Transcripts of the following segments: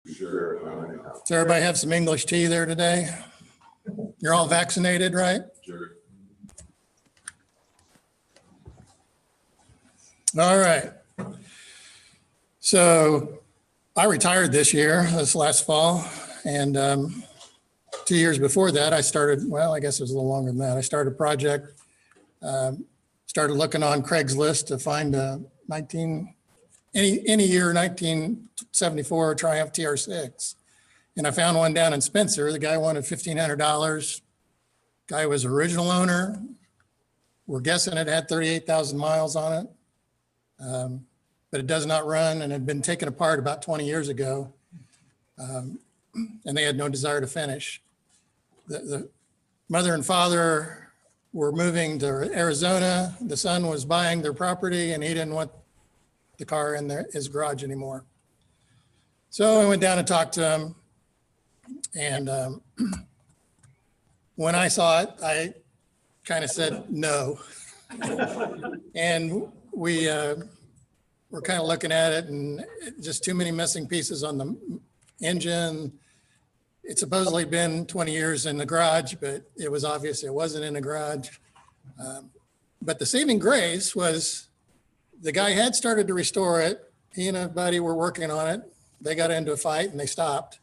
Sure. So everybody have some English tea there today? You're all vaccinated, right? Sure. All right. So I retired this last fall. And 2 years before that, I started, well, I guess it was a little longer than that. I started a project, started looking on Craigslist to find any year 1974 Triumph TR6. And I found one down in Spencer. The guy wanted $1,500. Guy was original owner. We're guessing it had 38,000 miles on it. But it does not run and had been taken apart about 20 years ago. And they had no desire to finish. The mother and father were moving to Arizona. The son was buying their property and he didn't want the car in his garage anymore. So I went down and talked to him. And when I saw it, I kind of said no. And we were kind of looking at it and just too many missing pieces on the engine. It's supposedly been 20 years in the garage, but it was obvious it wasn't in the garage. But the saving grace was the guy had started to restore it. He and a buddy were working on it. They got into a fight and they stopped.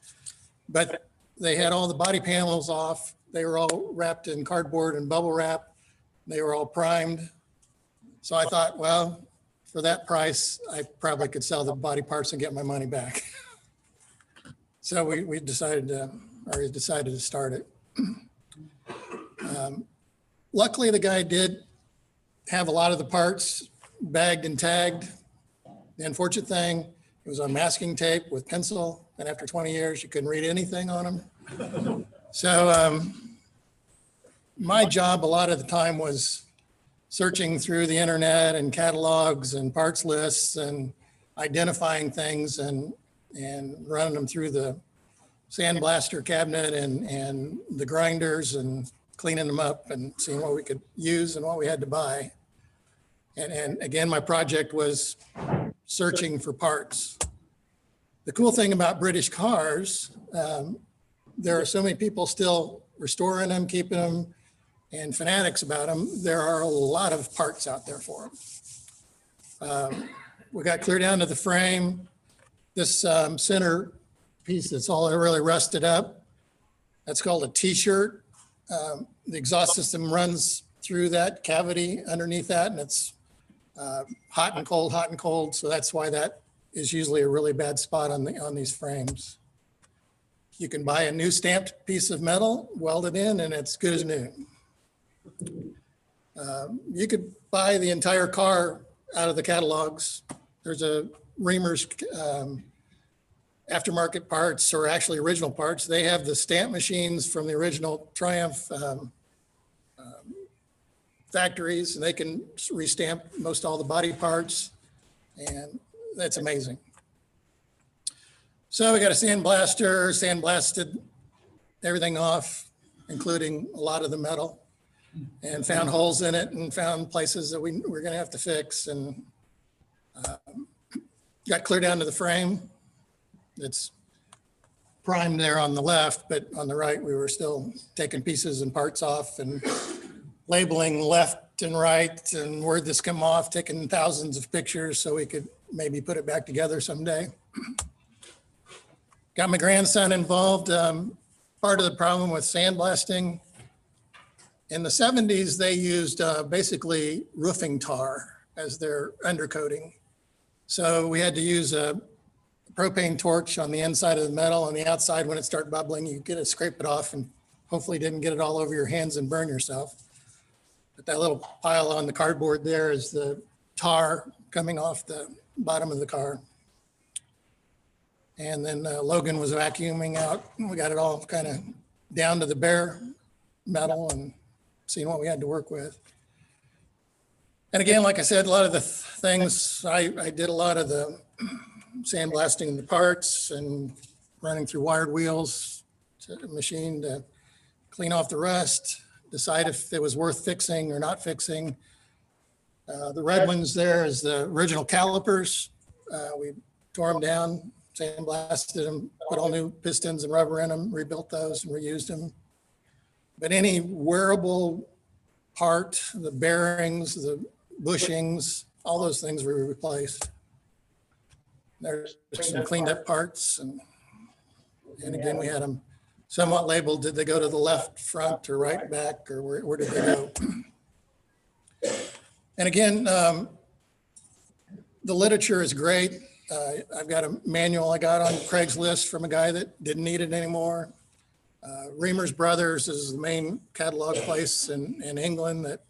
But they had all the body panels off. They were all wrapped in cardboard and bubble wrap. They were all primed. So I thought, well, for that price, I probably could sell the body parts and get my money back. So we decided to start it. Luckily, the guy did have a lot of the parts bagged and tagged. The unfortunate thing, it was on masking tape with pencil, and after 20 years, you couldn't read anything on them. So my job a lot of the time was searching through the internet and catalogs and parts lists and identifying things and running them through the sandblaster cabinet and the grinders and cleaning them up and seeing what we could use and what we had to buy. And again, my project was searching for parts. The cool thing about British cars, there are so many people still restoring them, keeping them, and fanatics about them. There are a lot of parts out there for them. We got clear down to the frame. This center piece that's all really rusted up, that's called a T-shirt. The exhaust system runs through that cavity underneath that, and it's hot and cold. So that's why that is usually a really bad spot on these frames. You can buy a new stamped piece of metal, weld it in, and it's good as new. You could buy the entire car out of the catalogs. There's a Reamer's aftermarket parts, or actually original parts. They have the stamp machines from the original Triumph factories, and they can restamp most all the body parts, and that's amazing. So we got a sandblaster, sandblasted everything off, including a lot of the metal, and found holes in it and found places that we're gonna have to fix, and got clear down to the frame. It's primed there on the left, but on the right, we were still taking pieces and parts off and labeling left and right and where'd this come off, taking thousands of pictures so we could maybe put it back together someday. Got my grandson involved. Part of the problem with sandblasting, in the 70s, they used basically roofing tar as their undercoating. So we had to use a propane torch on the inside of the metal. On the outside, when it started bubbling, you get to scrape it off and hopefully didn't get it all over your hands and burn yourself. But that little pile on the cardboard there is the tar coming off the bottom of the car. And then Logan was vacuuming out. We got it all kind of down to the bare metal and seeing what we had to work with. And again, like I said, a lot of the things, I did a lot of the sandblasting the parts and running through wired wheels to the machine to clean off the rust, decide if it was worth fixing or not fixing. The red ones there is the original calipers. We tore them down, sandblasted them, put all new pistons and rubber in them, rebuilt those and reused them. But any wearable part, the bearings, the bushings, all those things were replaced. There's some cleaned up parts, and again, we had them somewhat labeled. Did they go to the left front or right back, or where did they go? And again, the literature is great. I've got a manual I got on Craigslist from a guy that didn't need it anymore. Reamer's Brothers is the main catalog place in England that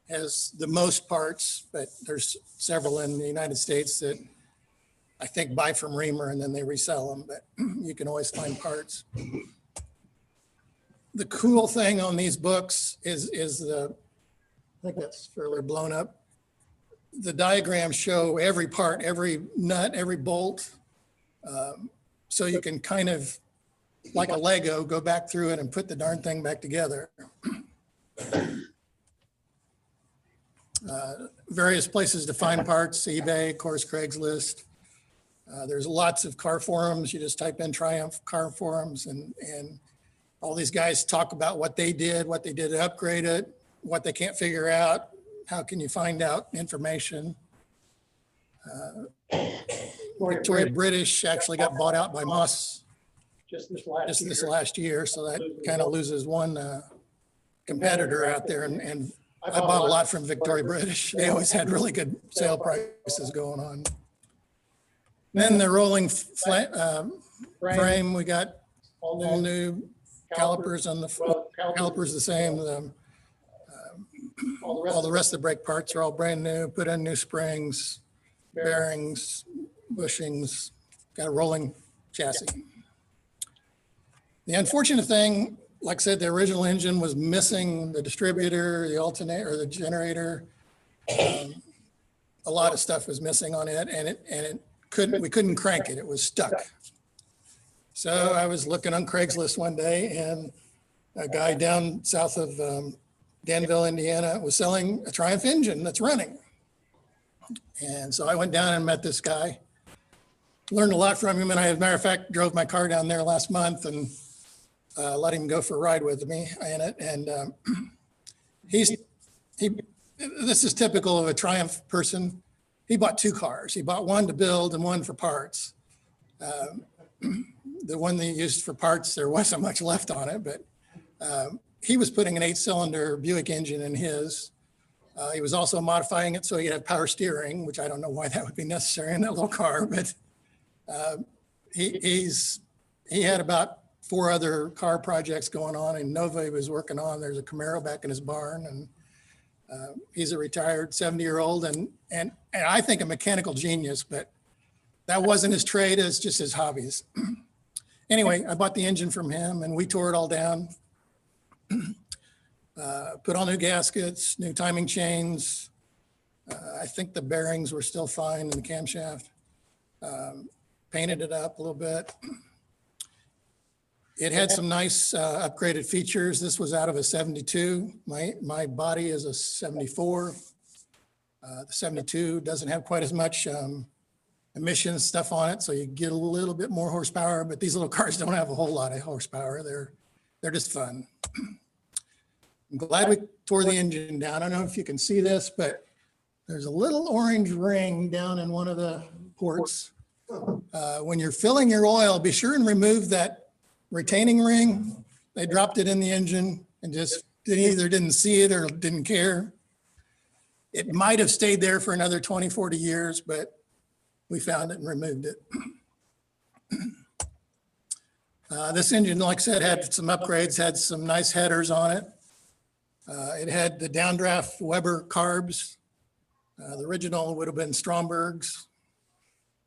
has the most parts, but there's several in the United States that I think buy from Reamer and then they resell them, but you can always find parts. The cool thing on these books is I think that's fairly blown up. The diagrams show every part, every nut, every bolt. So you can kind of, like a Lego, go back through it and put the darn thing back together. Various places to find parts, eBay, of course, Craigslist. There's lots of car forums. You just type in Triumph car forums, and all these guys talk about what they did to upgrade it, what they can't figure out. How can you find out information? Victoria British actually got bought out by Moss just this last year, so that kind of loses one competitor out there. And I bought a lot from Victoria British. They always had really good sale prices going on. Then the rolling frame, we got all new calipers on the calipers the same. All the rest of the brake parts are all brand new, put in new springs, bearings, bushings, got a rolling chassis. The unfortunate thing, like I said, the original engine was missing the distributor, the alternator, or the generator. A lot of stuff was missing on it, and we couldn't crank it. It was stuck. So I was looking on Craigslist one day, and a guy down south of Danville, Indiana, was selling a Triumph engine that's running. And so I went down and met this guy, learned a lot from him. And I, as a matter of fact, drove my car down there last month and let him go for a ride with me in it. And this is typical of a Triumph person. He bought two cars. He bought one to build and one for parts. The one that he used for parts, there wasn't much left on it, but he was putting an 8-cylinder Buick engine in his. He was also modifying it so he could have power steering, which I don't know why that would be necessary in that little car, but he had about 4 other car projects going on. In Nova he was working on. There's a Camaro back in his barn, and he's a retired 70-year-old and I think a mechanical genius, but that wasn't his trade, it's just his hobbies. Anyway, I bought the engine from him and we tore it all down. Put all new gaskets, new timing chains. I think the bearings were still fine in the camshaft. Painted it up a little bit. It had some nice upgraded features. This was out of a 72. My body is a 74. The 72 doesn't have quite as much emissions stuff on it, so you get a little bit more horsepower, but these little cars don't have a whole lot of horsepower. They're just fun. I'm glad we tore the engine down. I don't know if you can see this, but there's a little orange ring down in one of the ports. When you're filling your oil, be sure and remove that retaining ring. They dropped it in the engine and just either didn't see it or didn't care. It might have stayed there for another 20, 40 years, but we found it and removed it. This engine, like I said, had some upgrades, had some nice headers on it. It had the downdraft Weber carbs. The original would have been Stromberg's.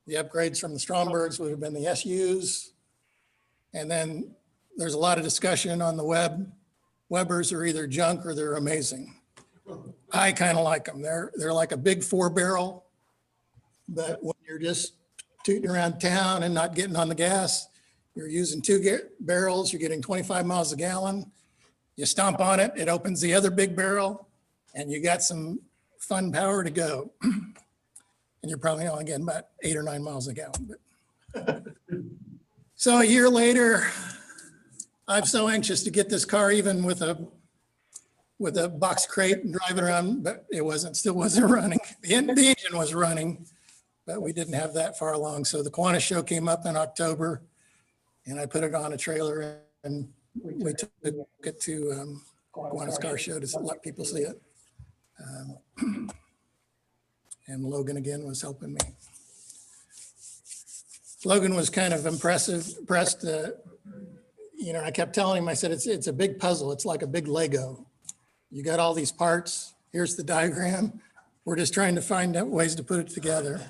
The upgrades from the Strombergs would have been the SUs. And then there's a lot of discussion on the Webers are either junk or they're amazing. I kind of like them. They're like a big 4-barrel, but when you're just tooting around town and not getting on the gas, you're using 2 barrels, you're getting 25 miles a gallon. You stomp on it, it opens the other big barrel, and you got some fun power to go. And you're probably only getting about 8 or 9 miles a gallon. But So a year later, I'm so anxious to get this car even with a box crate and drive it around, but it still wasn't running. The engine was running, but we didn't have that far along. So the Kiwanis show came up in October and I put it on a trailer and we took it to Kiwanis Car Show to let people see it. And Logan again was helping me. Logan was kind of impressed. I kept telling him, I said, it's a big puzzle. It's like a big Lego. You got all these parts. Here's the diagram. We're just trying to find out ways to put it together.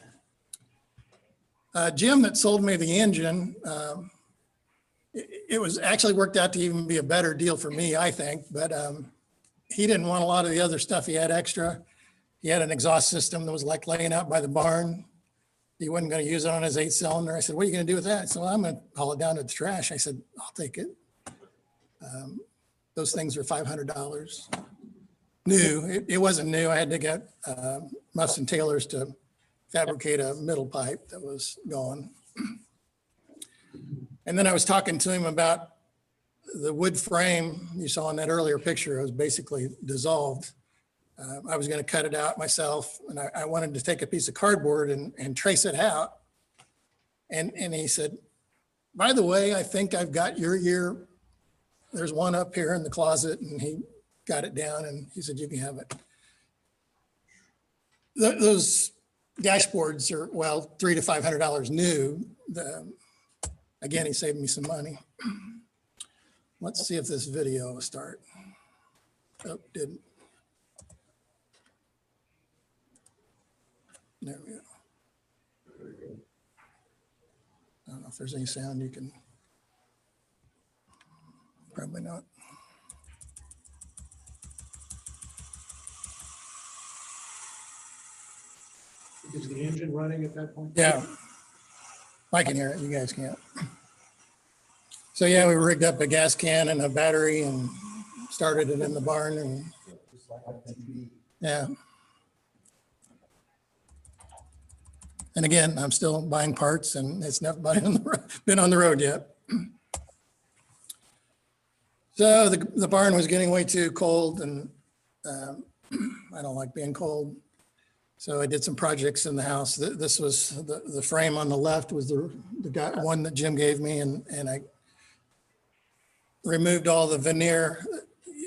Jim that sold me the engine, it was actually worked out to even be a better deal for me, I think, but he didn't want a lot of the other stuff he had extra. He had an exhaust system that was like laying out by the barn. He wasn't going to use it on his 8-cylinder. I said, what are you going to do with that? So I'm going to haul it down to the trash. I said, I'll take it. Those things were $500. New, it wasn't new. I had to get Muffs and Taylors to fabricate a middle pipe that was gone. And then I was talking to him about the wood frame you saw in that earlier picture. It was basically dissolved. I was going to cut it out myself, and I wanted to take a piece of cardboard and trace it out. And he said, by the way, I think I've got your year. There's one up here in the closet, and he got it down, and he said, you can have it. Those dashboards are, well, $300 to $500 new. Again, he saved me some money. Let's see if this video will start. Oh, didn't. There we go. I don't know if there's any sound you can, probably not. Is the engine running at that point? Yeah, I can hear it, you guys can't. So yeah, we rigged up a gas can and a battery and started it in the barn and yeah. And again, I'm still buying parts and it's never been on the road yet. So the barn was getting way too cold and I don't like being cold. So I did some projects in the house. This was the frame on the left was the one that Jim gave me and I removed all the veneer.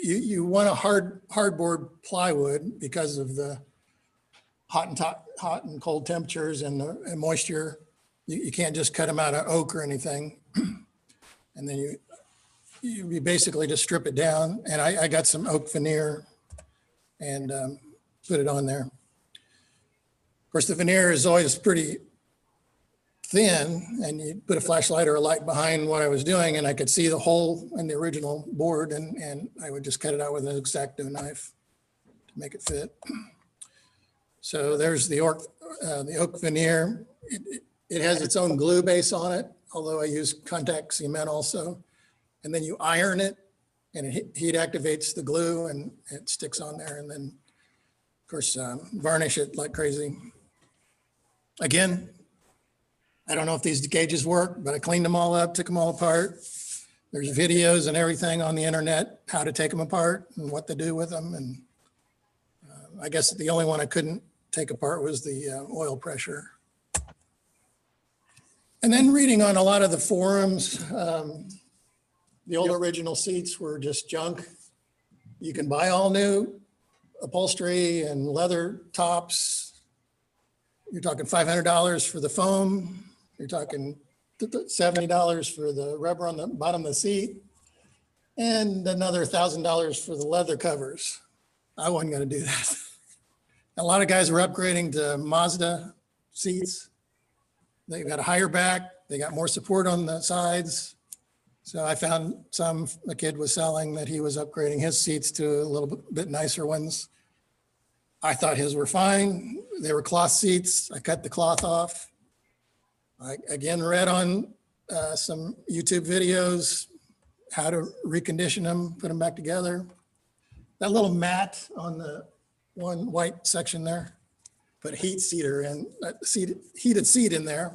You want a hardboard plywood because of the hot and cold temperatures and the moisture. You can't just cut them out of oak or anything. And then you basically just strip it down. And I got some oak veneer and put it on there. Of course, the veneer is always pretty thin and you put a flashlight or a light behind what I was doing and I could see the hole in the original board and I would just cut it out with an X-Acto knife to make it fit. So there's the oak veneer. It has its own glue base on it, although I use contact cement also. And then you iron it and it heat activates the glue and it sticks on there. And then of course, varnish it like crazy. Again, I don't know if these gauges work, but I cleaned them all up, took them all apart. There's videos and everything on the internet, how to take them apart and what to do with them. And I guess the only one I couldn't take apart was the oil pressure. And then reading on a lot of the forums, the old original seats were just junk. You can buy all new upholstery and leather tops. You're talking $500 for the foam. You're talking $70 for the rubber on the bottom of the seat and another $1,000 for the leather covers. I wasn't going to do that. A lot of guys were upgrading to Mazda seats. They got a higher back. They got more support on the sides. So I found a kid was selling that he was upgrading his seats to a little bit nicer ones. I thought his were fine. They were cloth seats. I cut the cloth off. I again read on some YouTube videos, how to recondition them, put them back together. That little mat on the one white section there, put heated seat in there.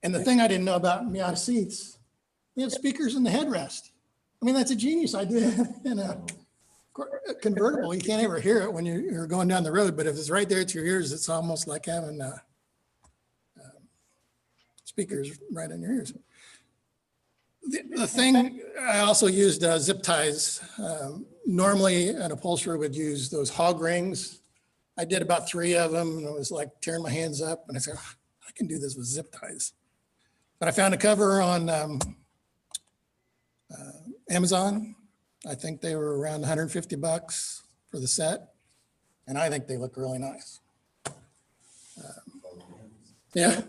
And the thing I didn't know about Miata seats, they have speakers in the headrest. I mean, that's a genius idea in a convertible. You can't ever hear it when you're going down the road, but if it's right there at your ears, it's almost like having speakers right in your ears. The thing, I also used zip ties. Normally an upholsterer would use those hog rings. I did about 3 of them, and it was like tearing my hands up, and I said, "Oh, I can do this with zip ties." But I found a cover on Amazon. I think they were around 150 bucks for the set, and I think they look really nice. Yeah,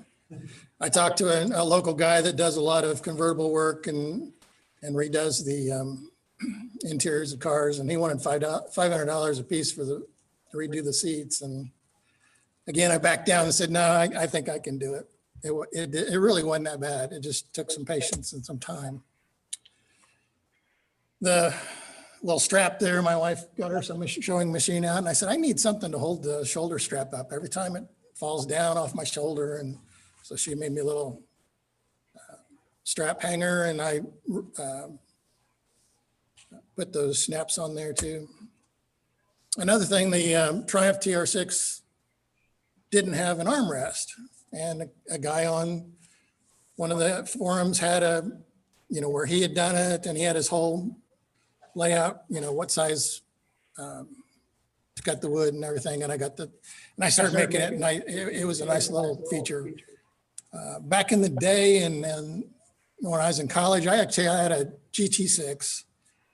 I talked to a local guy that does a lot of convertible work and redoes the interiors of cars, and he wanted $500 a piece to redo the seats. And again, I backed down and said, no, I think I can do it. It really wasn't that bad. It just took some patience and some time. The little strap there, my wife got her some sewing machine out, and I said, I need something to hold the shoulder strap up. Every time it falls down off my shoulder. And so she made me a little strap hanger, and I put those snaps on there too. Another thing, the Triumph TR6 didn't have an armrest, and a guy on one of the forums had where he had done it, and he had his whole layout, what size to cut the wood and everything. And I started making it, and it was a nice little feature. Back in the day, and when I was in college, I had a GT6,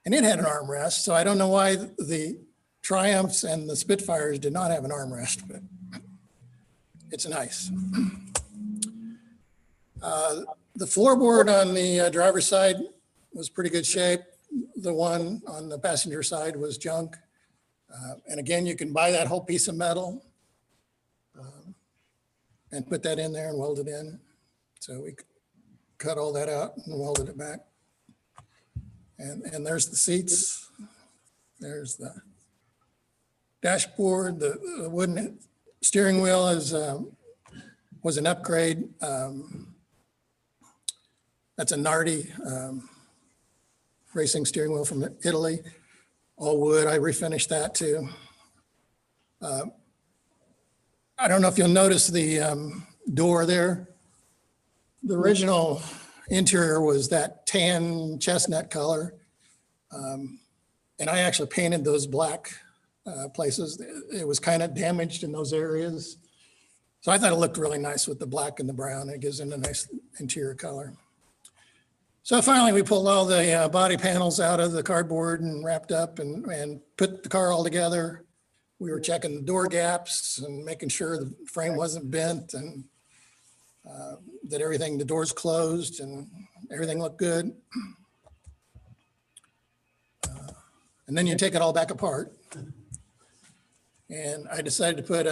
and it had an armrest. So I don't know why the Triumphs and the Spitfires did not have an armrest, but it's nice. The floorboard on the driver's side was pretty good shape. The one on the passenger side was junk. And again, you can buy that whole piece of metal and put that in there and weld it in. So we cut all that out and welded it back. And there's the seats. There's the dashboard. The wooden steering wheel was an upgrade. That's a Nardi racing steering wheel from Italy, all wood. I refinished that too. I don't know if you'll notice the door there. The original interior was that tan chestnut color. And I actually painted those black places. It was kind of damaged in those areas. So I thought it looked really nice with the black and the brown. It gives it a nice interior color. So finally, we pulled all the body panels out of the cardboard and wrapped up and put the car all together. We were checking the door gaps and making sure the frame wasn't bent and that the doors closed and everything looked good. And then you take it all back apart. And I decided to put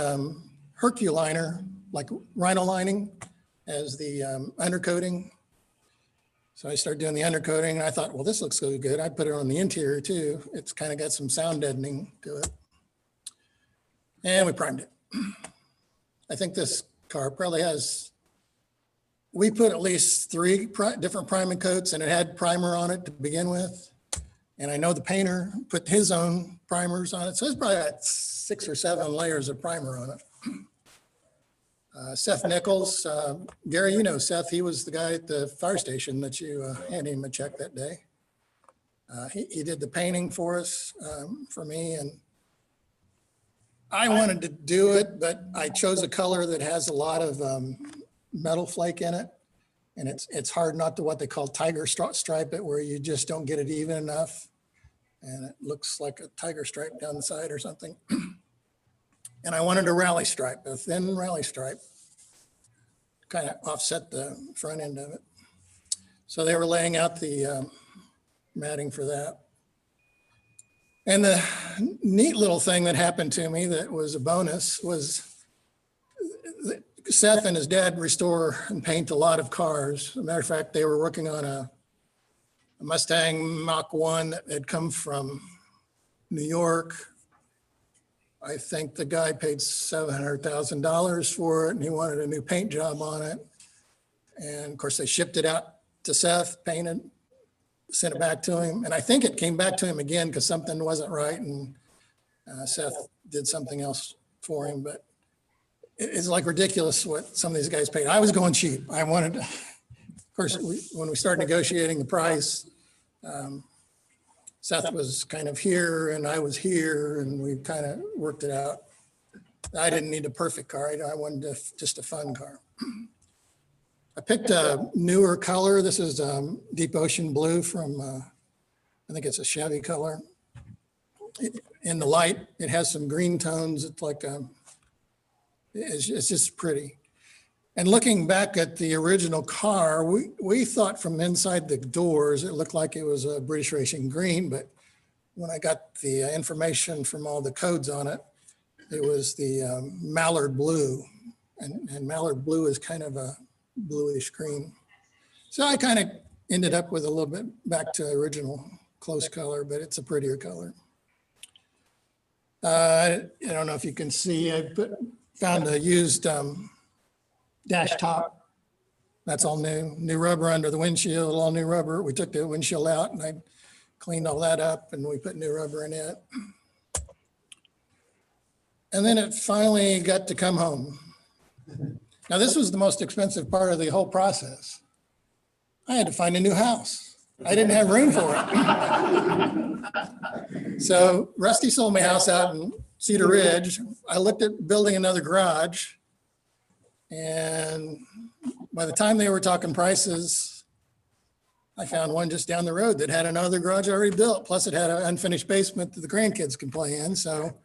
Herculiner, like rhino lining, as the undercoating. So I started doing the undercoating, and I thought, well, this looks so good. I'd put it on the interior too. It's kind of got some sound deadening to it. And we primed it. I think this car probably has, we put at least 3 different priming coats, and it had primer on it to begin with. And I know the painter put his own primers on it. So it's probably got 6 or 7 layers of primer on it. Seth Nichols, Gary, you know Seth, he was the guy at the fire station that you handed him a check that day. He did the painting for us, for me, and I wanted to do it, but I chose a color that has a lot of metal flake in it, and it's hard not to what they call tiger stripe it, where you just don't get it even enough, and it looks like a tiger stripe down the side or something. And I wanted a rally stripe, a thin rally stripe, kind of offset the front end of it. So they were laying out the matting for that. And the neat little thing that happened to me that was a bonus was Seth and his dad restore and paint a lot of cars. As a matter of fact, they were working on a Mustang Mach 1 that had come from New York. I think the guy paid $700,000 for it, and he wanted a new paint job on it. And of course, they shipped it out to Seth, painted, sent it back to him. And I think it came back to him again because something wasn't right. And Seth did something else for him. But it's like ridiculous what some of these guys paid. I was going cheap. I wanted to, of course, when we started negotiating the price, Seth was kind of here and I was here and we kind of worked it out. I didn't need a perfect car. I wanted just a fun car. I picked a newer color. This is deep ocean blue from, I think it's a Chevy color. In the light, it has some green tones. It's like, it's just pretty. And looking back at the original car, we thought from inside the doors, it looked like it was a British Racing Green, but when I got the information from all the codes on it, it was the Mallard Blue. And Mallard Blue is kind of a bluish green. So I kind of ended up with a little bit back to original close color, but it's a prettier color. I don't know if you can see, I found a used dash top. That's all new rubber under the windshield, all new rubber. We took the windshield out and I cleaned all that up and we put new rubber in it. And then it finally got to come home. Now this was the most expensive part of the whole process. I had to find a new house. I didn't have room for it. So Rusty sold my house out in Cedar Ridge. I looked at building another garage. And by the time they were talking prices, I found one just down the road that had another garage already built. Plus it had an unfinished basement that the grandkids can play in. So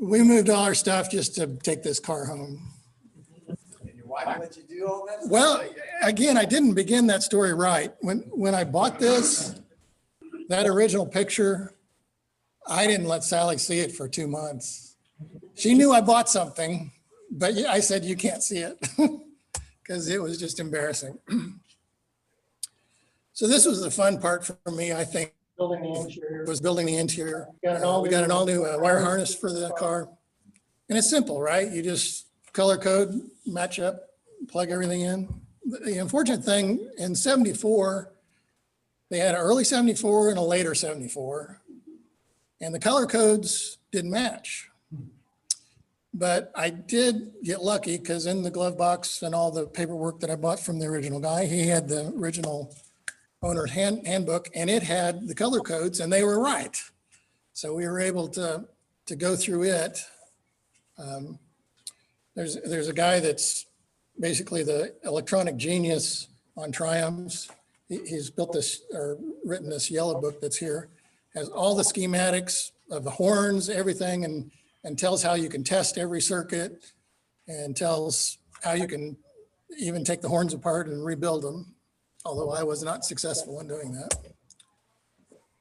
we moved all our stuff just to take this car home. And your wife let you do all that? Well, again, I didn't begin that story right. When I bought this, that original picture, I didn't let Sally see it for 2 months. She knew I bought something, but I said, you can't see it because it was just embarrassing. So this was the fun part for me, I think. Building the interior. We got an all new wire harness for the car. And it's simple, right? You just color code, match up, plug everything in. The unfortunate thing in 74, they had an early 74 and a later 74. And the color codes didn't match. But I did get lucky because in the glove box and all the paperwork that I bought from the original guy, he had the original owner's handbook and it had the color codes and they were right. So we were able to go through it. There's a guy that's basically the electronic genius on Triumphs. He's built this or written this yellow book that's here, has all the schematics of the horns, everything, and tells how you can test every circuit and tells how you can even take the horns apart and rebuild them. Although I was not successful in doing that.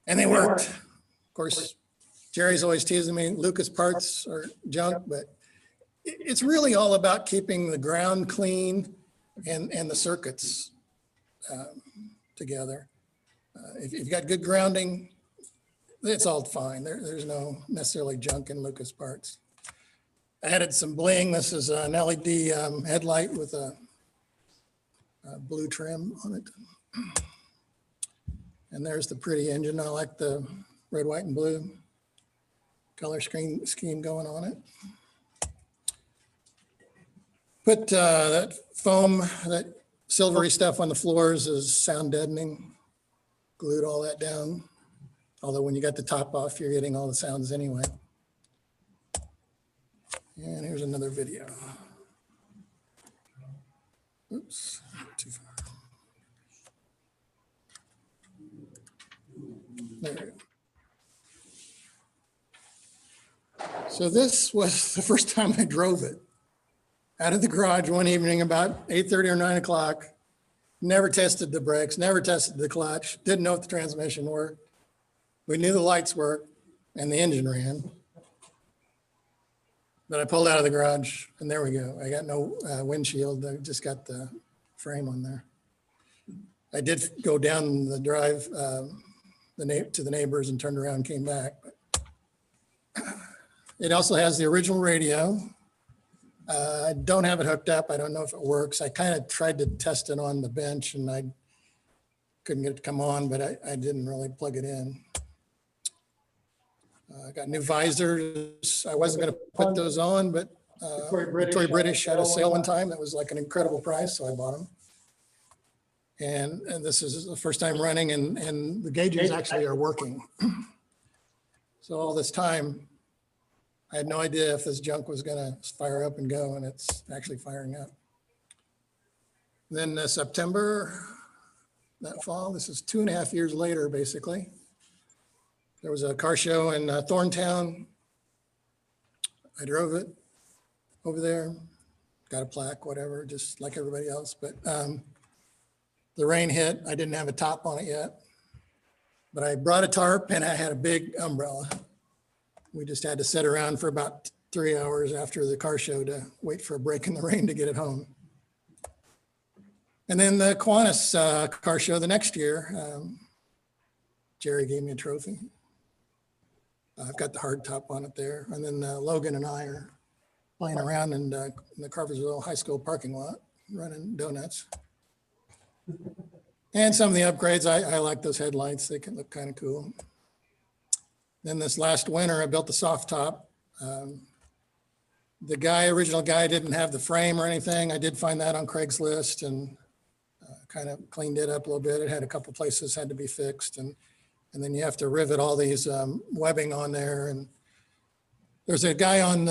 And they worked. Of course, Jerry's always teasing me, Lucas parts are junk, but it's really all about keeping the ground clean and the circuits together. If you've got good grounding, it's all fine. There's no necessarily junk in Lucas parts. I added some bling. This is an LED headlight with a blue trim on it. And there's the pretty engine. I like the red, white, and blue color scheme going on it. Put that foam, that silvery stuff on the floors is sound deadening. Glued all that down. Although when you got the top off, you're getting all the sounds anyway. And here's another video. Oops, too far. There we go. So this was the first time I drove it out of the garage one evening about 8:30 or 9 o'clock. Never tested the brakes, never tested the clutch, didn't know if the transmission worked. We knew the lights worked and the engine ran. But I pulled out of the garage and there we go. I got no windshield. I just got the frame on there. I did go down the drive to the neighbors and turned around and came back. But it also has the original radio. I don't have it hooked up. I don't know if it works. I kind of tried to test it on the bench and I couldn't get it to come on, but I didn't really plug it in. I got new visors. I wasn't going to put those on, but Victoria British had a sale one time that was like an incredible price, so I bought them. And this is the first time running, and the gauges actually are working. So all this time, I had no idea if this junk was going to fire up and go, and it's actually firing up. Then September, that fall, this is 2.5 years later, basically. There was a car show in Thorntown. I drove it over there, got a plaque, whatever, just like everybody else. But the rain hit. I didn't have a top on it yet, but I brought a tarp and I had a big umbrella. We just had to sit around for about 3 hours after the car show to wait for a break in the rain to get it home. And then the Kiwanis car show the next year, Jerry gave me a trophy. I've got the hard top on it there. And then Logan and I are playing around in the Crawfordsville High School parking lot, running donuts. And some of the upgrades, I like those headlights. They can look kind of cool. Then this last winter, I built the soft top. The original guy didn't have the frame or anything. I did find that on Craigslist and kind of cleaned it up a little bit. It had a couple places had to be fixed. And then you have to rivet all these webbing on there. And there's a guy on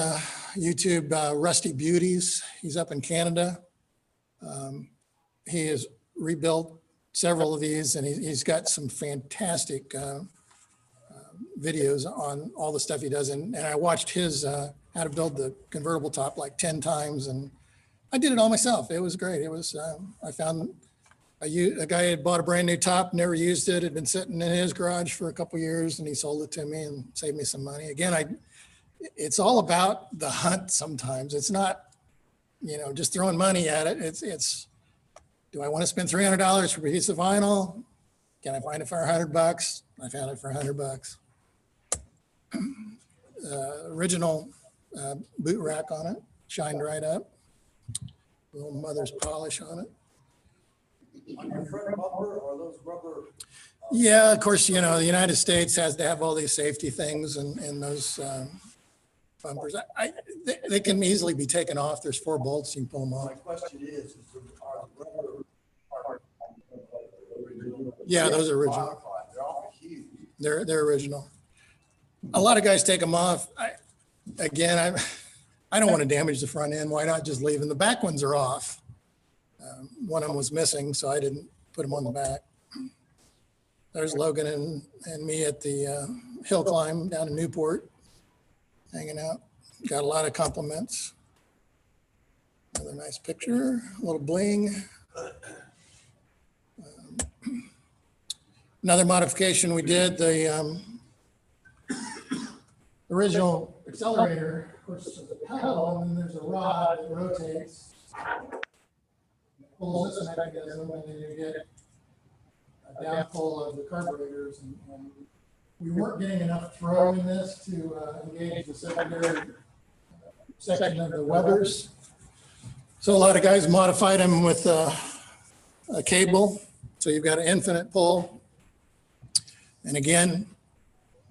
YouTube, Rusty Beauties. He's up in Canada. He has rebuilt several of these, and he's got some fantastic videos on all the stuff he does. And I watched his how to build the convertible top like 10 times, and I did it all myself. It was great. It was, I found a guy had bought a brand new top, never used it, had been sitting in his garage for a couple of years, and he sold it to me and saved me some money. Again, it's all about the hunt sometimes. It's not, just throwing money at it. It's do I want to spend $300 for a piece of vinyl? Can I find it for $100? I found it for $100. Original boot rack on it, shined right up. Little mother's polish on it. On your front bumper or those rubber? Yeah, of course, the United States has to have all these safety things and those bumpers. They can easily be taken off. There's 4 bolts, you can pull them off. My question is are the rubber parts original? Yeah, those are original. Modified? They're all huge. They're original. A lot of guys take them off. I don't want to damage the front end. Why not just leave them? The back ones are off. One of them was missing, so I didn't put them on the back. There's Logan and me at the hill climb down in Newport, hanging out. Got a lot of compliments. Another nice picture, a little bling. Another modification we did, the original accelerator, of course, there's a pedal and then there's a rod that rotates. Pulls this mechanism and then you get a downpull of the carburetors. And we weren't getting enough throw in this to engage the secondary section of the weathers. So a lot of guys modified them with a cable. So you've got an infinite pull. And again,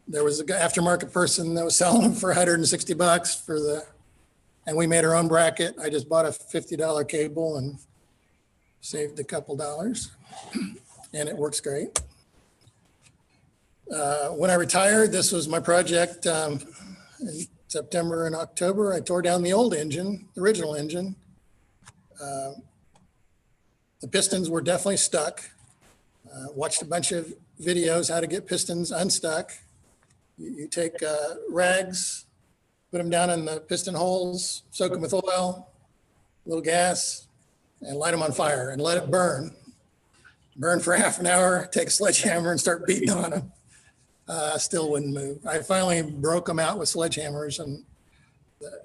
there was an aftermarket person that was selling them for $160 and we made our own bracket. I just bought a $50 cable and saved a couple dollars, and it works great. When I retired, this was my project. In September and October, I tore down the old engine, the original engine. The pistons were definitely stuck. Watched a bunch of videos how to get pistons unstuck. You take rags, put them down in the piston holes, soak them with oil, a little gas, and light them on fire and let it burn. Burn for half an hour, take a sledgehammer and start beating on them. Still wouldn't move. I finally broke them out with sledgehammers, and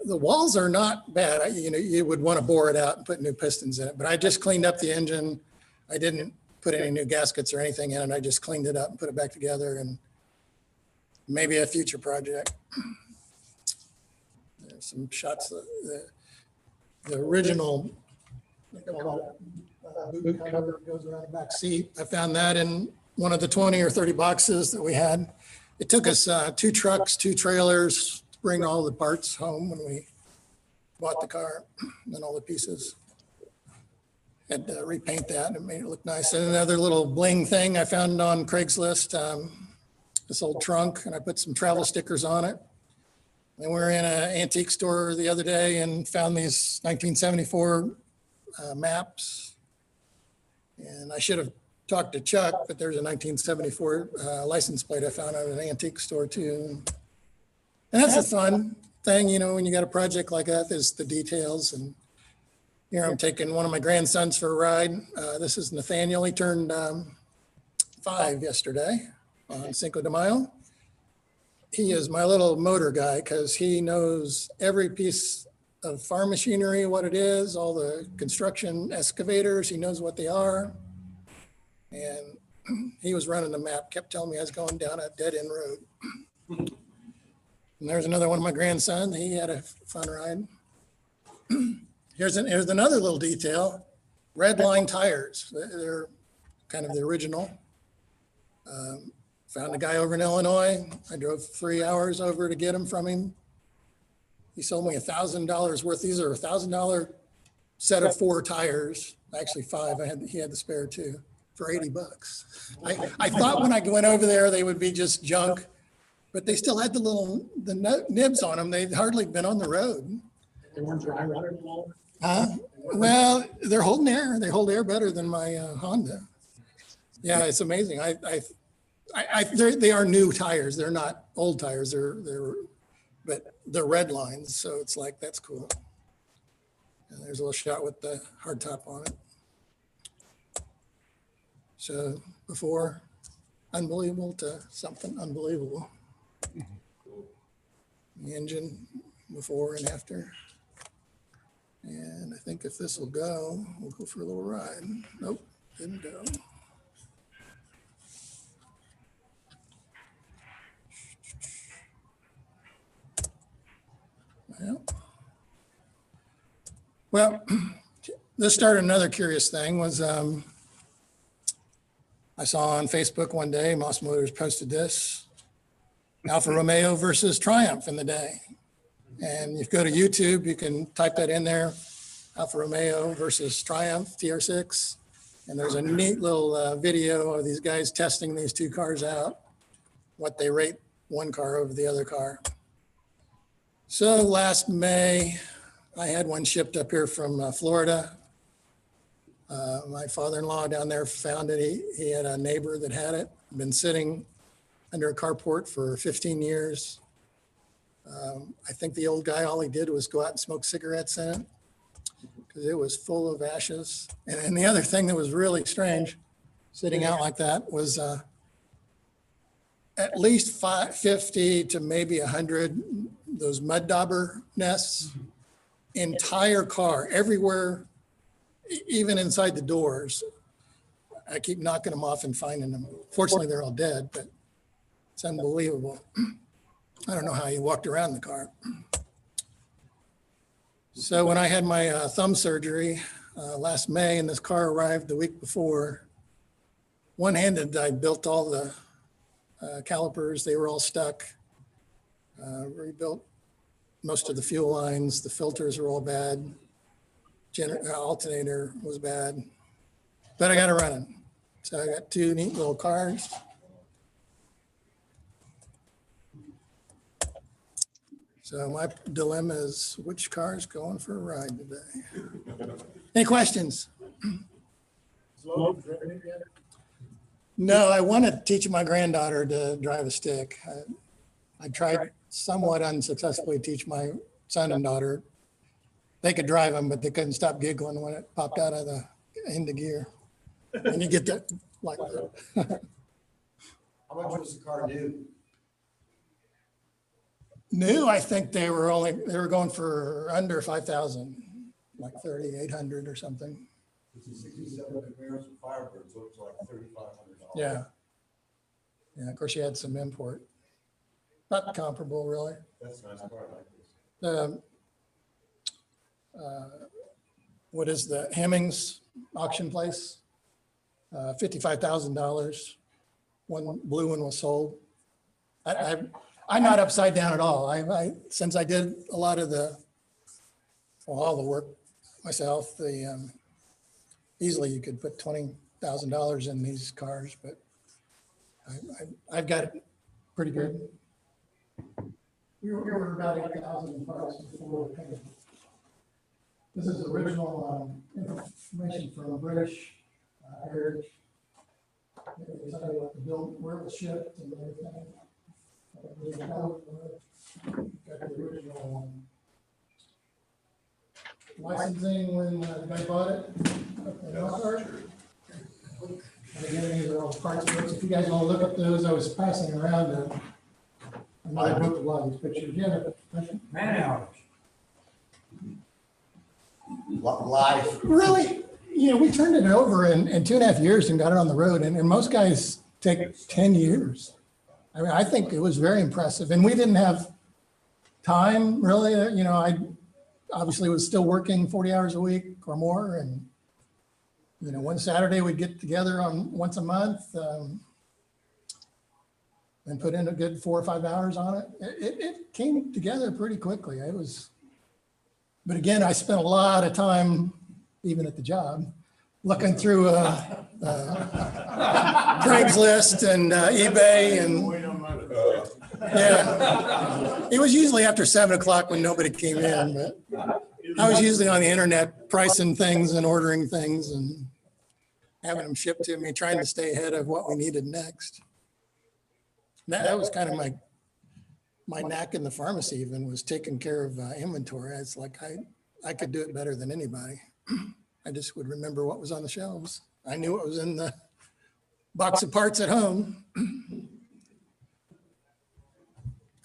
the walls are not bad. You would want to bore it out and put new pistons in it, but I just cleaned up the engine. I didn't put any new gaskets or anything in it. I just cleaned it up and put it back together, and maybe a future project. There's some shots. the original boot cover goes around the back seat. I found that in one of the 20 or 30 boxes that we had. It took us 2 trucks, 2 trailers to bring all the parts home when we bought the car and all the pieces. Had to repaint that and it made it look nice. And another little bling thing I found on Craigslist, this old trunk, and I put some travel stickers on it. And we were in an antique store the other day and found these 1974 maps. And I should have talked to Chuck, but there's a 1974 license plate I found at an antique store too. And that's a fun thing, you know, when you got a project like that, there's the details. And here I'm taking one of my grandsons for a ride. This is Nathaniel. He turned 5 yesterday on Cinco de Mayo. He is my little motor guy because he knows every piece of farm machinery, what it is, all the construction excavators, he knows what they are. And he was running the map, kept telling me I was going down a dead end road. And there's another one of my grandsons. He had a fun ride. Here's another little detail. Red line tires. They're kind of the original. Found a guy over in Illinois. I drove 3 hours over to get them from him. He sold me $1,000 worth. These are $1,000 set of 4 tires, actually 5. He had the spare 2 for $80. I thought when I went over there they would be just junk, but they still had the nibs on them. They'd hardly been on the road. They weren't dry rotted at all. Well, they're holding air. They hold air better than my Honda. Yeah, it's amazing. They are new tires. They're not old tires. But they're red lines. So it's like, that's cool. And there's a little shot with the hard top on it. So before unbelievable to something unbelievable. The engine before and after. And I think if this will go, we'll go for a little ride. Nope, didn't go. Well, this started another curious thing was I saw on Facebook one day, Moss Motors posted this, Alfa Romeo versus Triumph in the day. And if you go to YouTube, you can type that in there, Alfa Romeo versus Triumph TR6. And there's a neat little video of these guys testing these 2 cars out, what they rate one car over the other car. So last May, I had one shipped up here from Florida. My father-in-law down there found it. He had a neighbor that had it, been sitting under a carport for 15 years. I think the old guy, all he did was go out and smoke cigarettes in it because it was full of ashes. And the other thing that was really strange, sitting out like that, was at least 50 to maybe 100 those mud dauber nests. Entire car, everywhere, even inside the doors. I keep knocking them off and finding them. Fortunately, they're all dead, but it's unbelievable. I don't know how he walked around the car. So when I had my thumb surgery last May and this car arrived the week before, one-handed, I built all the calipers. They were all stuck. Rebuilt most of the fuel lines. The filters were all bad. Alternator was bad, but I got it running. So I got 2 neat little cars. So my dilemma is which car is going for a ride today? Any questions? No, I want to teach my granddaughter to drive a stick. I tried somewhat unsuccessfully to teach my son and daughter. They could drive them, but they couldn't stop giggling when it popped out of the into gear. And you get that like that. How much was the car new? New, I think they were going for under 5,000, like 3,800 or something. It's a 67 Camaro with Firebird, so it's like $3,500. Yeah. Yeah, of course you had some import. Not comparable, really. That's a nice car, I like this. what is the Hemmings auction place? $55,000. One blue one was sold. I'm not upside down at all. Since I did a lot of all the work myself, easily you could put $20,000 in these cars, but I've got it pretty good. We were about 8,000 parts before the payment. This is original information from British Heritage. They tell you what the bill, where it was shipped and everything. Got the original licensing when the guy bought it. And again, these are all parts books. If you guys want to look up those, I was passing around another book with a lot of these pictures. Yeah. Man hours. Life. Really? You know, we turned it over in 2.5 years and got it on the road. And most guys take 10 years. I mean, I think it was very impressive. And we didn't have time really. You know, I obviously was still working 40 hours a week or more. And, you know, one Saturday we'd get together on once a month and put in a good 4 or 5 hours on it. It came together pretty quickly. It was, but again, I spent a lot of time, even at the job, looking through Craigslist and eBay and yeah. It was usually after 7 o'clock when nobody came in, but I was usually on the internet pricing things and ordering things and having them shipped to me, trying to stay ahead of what we needed next. That was kind of my knack in the pharmacy, even, was taking care of inventory. It's like I could do it better than anybody. I just would remember what was on the shelves. I knew what was in the box of parts at home.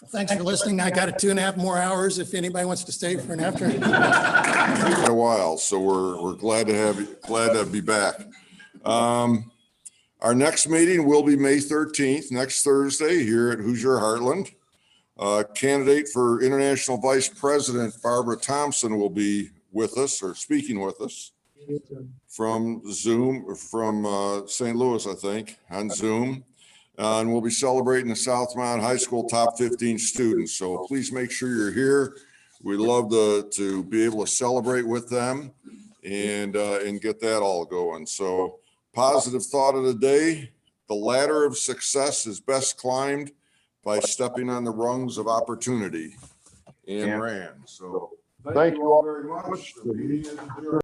Thanks for listening. I got 2.5 more hours if anybody wants to stay for an after. Quite a while, so we're glad to be back. Our next meeting will be May 13th, next Thursday, here at Hoosier Heartland. Candidate for International Vice President Barbara Thompson will be with us, or speaking with us from Zoom, from St. Louis, I think, on Zoom. And we'll be celebrating the Southmont High School top 15 students. So please make sure you're here. We'd love to be able to celebrate with them and get that all going. So positive thought of the day: the ladder of success is best climbed by stepping on the rungs of opportunity. And Rand. So thank you all very much. The meeting is adjourned.